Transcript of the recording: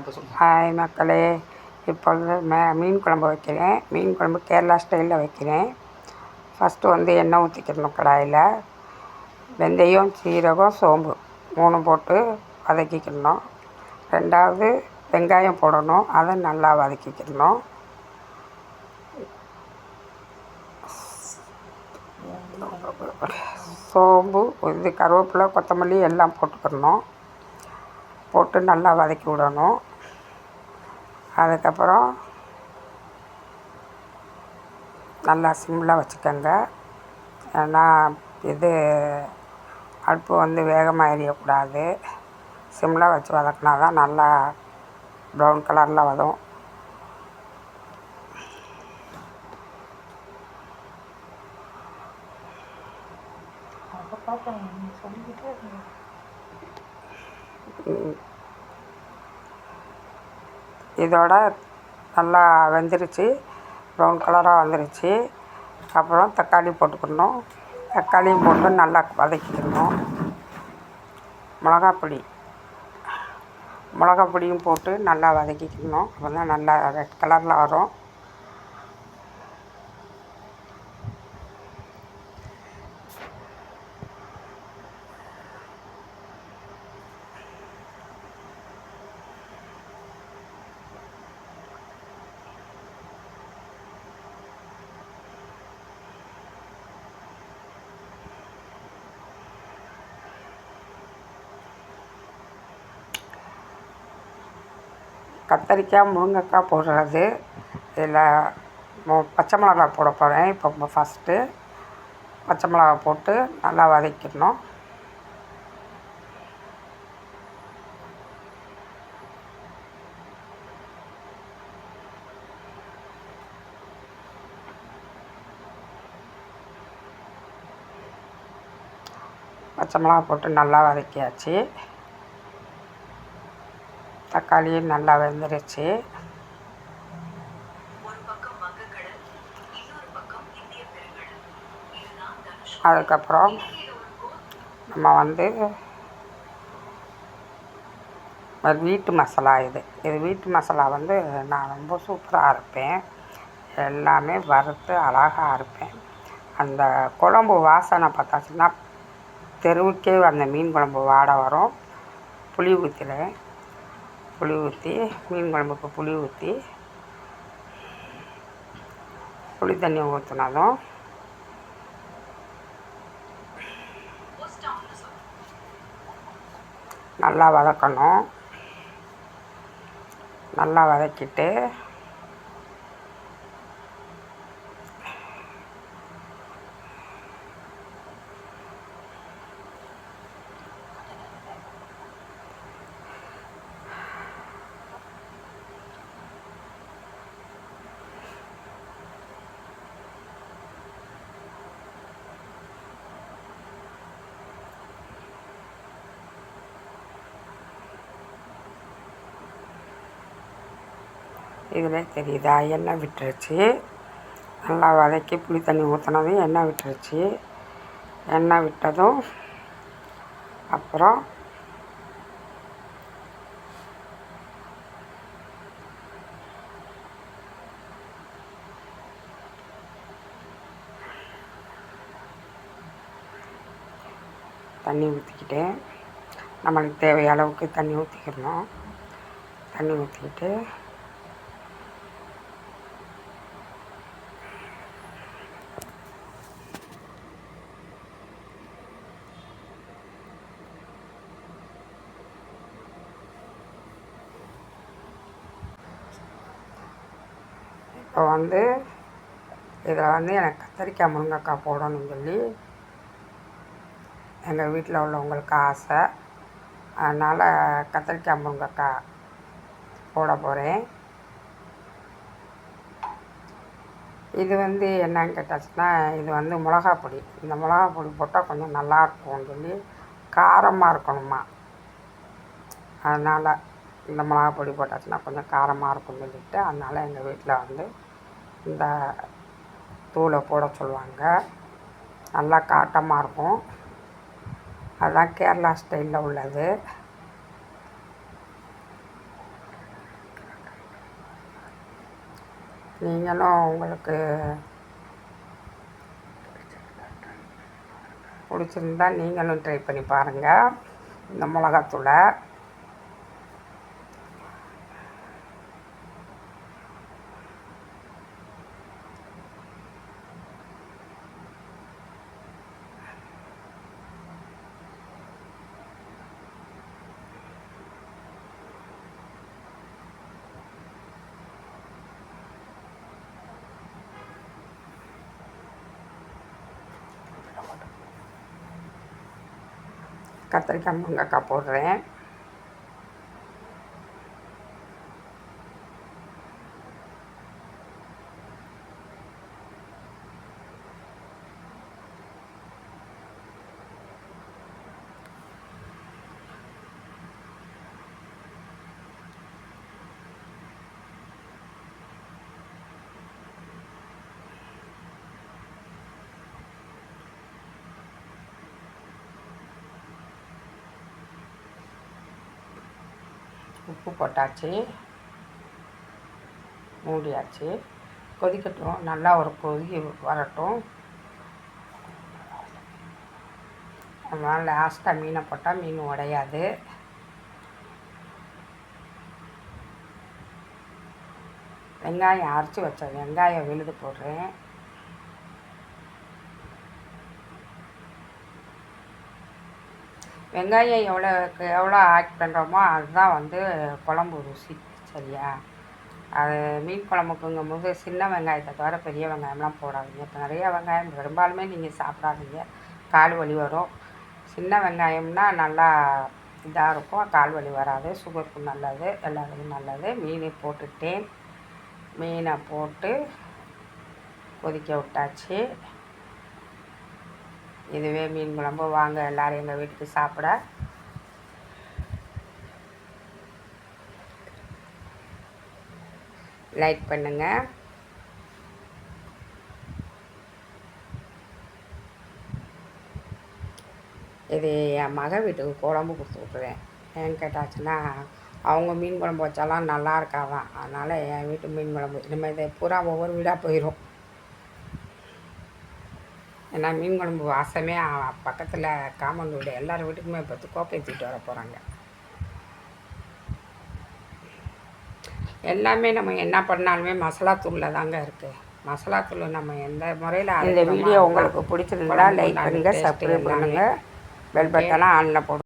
Hi மக்களே, இப்பொழுது மீன் குழம்பு வைக்கிறேன். மீன் குழம்பு கேரளா ஸ்டைலில் வைக்கிறேன். ஃபஸ்ட்டு வந்து எண்ணெய் ஊற்றிக்கணும். கடாயில் வெந்தயம், சீரகம், சோம்பு 3 போட்டு வதக்கிக்கணும். ரெண்டாவது வெங்காயம் போடணும், அதை நல்லா வதக்கிக்கணும். சோம்பு, இது கருவேப்பிலை, கொத்தமல்லி எல்லாம் போட்டுக்கணும். போட்டு நல்லா வதக்கி விடணும். அதுக்கப்புறம் நல்லா சிம்மில் வச்சுக்கோங்க. ஏன்னா இது அடுப்பு வந்து வேகமாக எரியக்கூடாது. சிம்மில் வச்சு வதக்கினா தான் நல்லா ப்ரௌன் கலரில் வரும். இதோட நல்லா வெந்துருச்சு, ப்ரௌன் கலராக வந்துருச்சு. அப்புறம் தக்காளி போட்டுக்கணும். தக்காளியும் போட்டு நல்லா வதக்கிக்கணும். மிளகாப்பொடியும் போட்டு நல்லா வதக்கிக்கணும். அப்போ தான் நல்லா ரெட் கலரில் வரும். கத்தரிக்காய், முருங்கைக்காய் போடுறது. இதில் பச்சை மிளகா போட போகிறேன். இப்போ ஃபஸ்ட்டு பச்சை மிளகா போட்டு நல்லா வதக்கிடணும். பச்சை மிளகா போட்டு நல்லா வதக்கியாச்சு. தக்காளியும் நல்லா வெந்துருச்சு. அதுக்கப்புறம் நம்ம வந்து வீட்டு மசாலா, இது வீட்டு மசாலா வந்து நான் ரொம்ப சூப்பராக அரைப்பேன். எல்லாமே வறுத்து அழகாக அரைப்பேன். அந்த குழம்பு வாசனை பார்த்தாச்சுன்னா தெருவுக்கே அந்த மீன் குழம்பு வாடை வரும். புளி ஊற்றிடுவேன். புளி ஊற்றி மீன் குழம்புக்கு புளி ஊற்றி புளி தண்ணி ஊற்றினதும் நல்லா வதக்கணும். நல்லா வதக்கிட்டு இதில் தெரியுதா, எண்ணெய் விட்டுருச்சு. நல்லா வதக்கி புளி தண்ணி ஊற்றினதும் எண்ணெய் விட்டுருச்சு. எண்ணெய் விட்டதும் அப்புறம் தண்ணி ஊற்றிக்கிட்டேன். நம்மளுக்கு தேவையான அளவுக்கு தண்ணி ஊற்றிக்கிடணும். தண்ணி ஊற்றிக்கிட்டு இப்போ வந்து இதில் வந்து எனக்கு கத்தரிக்காய், முருங்கைக்காய் போடணும்னு சொல்லி எங்கள் வீட்டில் உள்ளவங்களுக்கு ஆசை. அதனால் கத்தரிக்காய், முருங்கைக்காய் போட போகிறேன். இது வந்து என்னன்னு கேட்டாச்சுன்னா, இது வந்து மிளகாப்பொடி. இந்த மிளகாப்பொடி போட்டால் கொஞ்சம் நல்லாயிருக்கும்னு சொல்லி, காரமாக இருக்கணுமா, அதனால் இந்த மிளகாப்பொடி போட்டாச்சுன்னா கொஞ்சம் காரமாக இருக்கும்னு சொல்லிட்டு, அதனால் எங்கள் வீட்டில் வந்து இந்த தூளை போட சொல்லுவாங்க. நல்லா காட்டமாக இருக்கும். அதுதான் கேரளா ஸ்டைலில் உள்ளது. நீங்களும் உங்களுக்கு பிடிச்சிருந்தா நீங்களும் ட்ரை பண்ணி பாருங்கள் இந்த மிளகாத்தூளை. கத்திரிக்காய் முருங்கைக்காய் போடுறேன். உப்பு போட்டாச்சு, மூடியாச்சு. கொதிக்கட்டும், நல்லா ஒரு கொதி வரட்டும். அதனால் லாஸ்ட்டாக மீனை போட்டால் மீன் உடையாது. வெங்காயம் அரைச்சி வச்ச வெங்காயம் விழுது போடுறேன். வெங்காயம் எவ்வளோ ஆட் பண்ணுறோமோ அதுதான் வந்து குழம்பு ருசி. சரியா? அது மீன் குழம்புக்குங்கும் போது சின்ன வெங்காயத்தை தவிர பெரிய வெங்காயம்லாம் போடாதீங்க. இப்போ நிறைய வெங்காயம் பெரும்பாலுமே நீங்கள் சாப்பிடாதீங்க, கால் வலி வரும். சின்ன வெங்காயம்னா நல்லா இதாக இருக்கும், கால் வலி வராது, சுகருக்கு நல்லது, எல்லாத்துக்கும் நல்லது. மீனை போட்டுட்டேன். மீனை போட்டு கொதிக்க விட்டாச்சு. இதுவே மீன் குழம்பு. வாங்க எல்லோரும் எங்கள் வீட்டுக்கு சாப்பிட. லைக் பண்ணுங்கள். இது என் மக வீட்டுக்கு குழம்பு கொடுத்து விட்ருவேன். ஏன்னு கேட்டாச்சுன்னா அவங்க மீன் குழம்பு வச்சாலாம் நல்லா இருக்காதான். அதனால் என் வீட்டு மீன் குழம்பு இனிமேல் இதை பூரா ஒவ்வொரு வீடாக போயிடும். ஏன்னா மீன் குழம்பு வாசமே பக்கத்தில் காமன் வீடு எல்லார் வீட்டுக்குமே பார்த்து கோப்பை தூக்கிட்டு வர போகிறாங்க. எல்லாமே நம்ம என்ன பண்ணாலுமே மசாலாத்தூளில் தாங்க இருக்குது. மசாலாத்தூள் நம்ம எந்த முறையில். இந்த வீடியோ உங்களுக்கு பிடிச்சிருந்தா லைக் பண்ணுங்கள், சப்ஸ்கிரைப் பண்ணுங்கள், பெல் பட்டனை ஆனில் போடுங்க.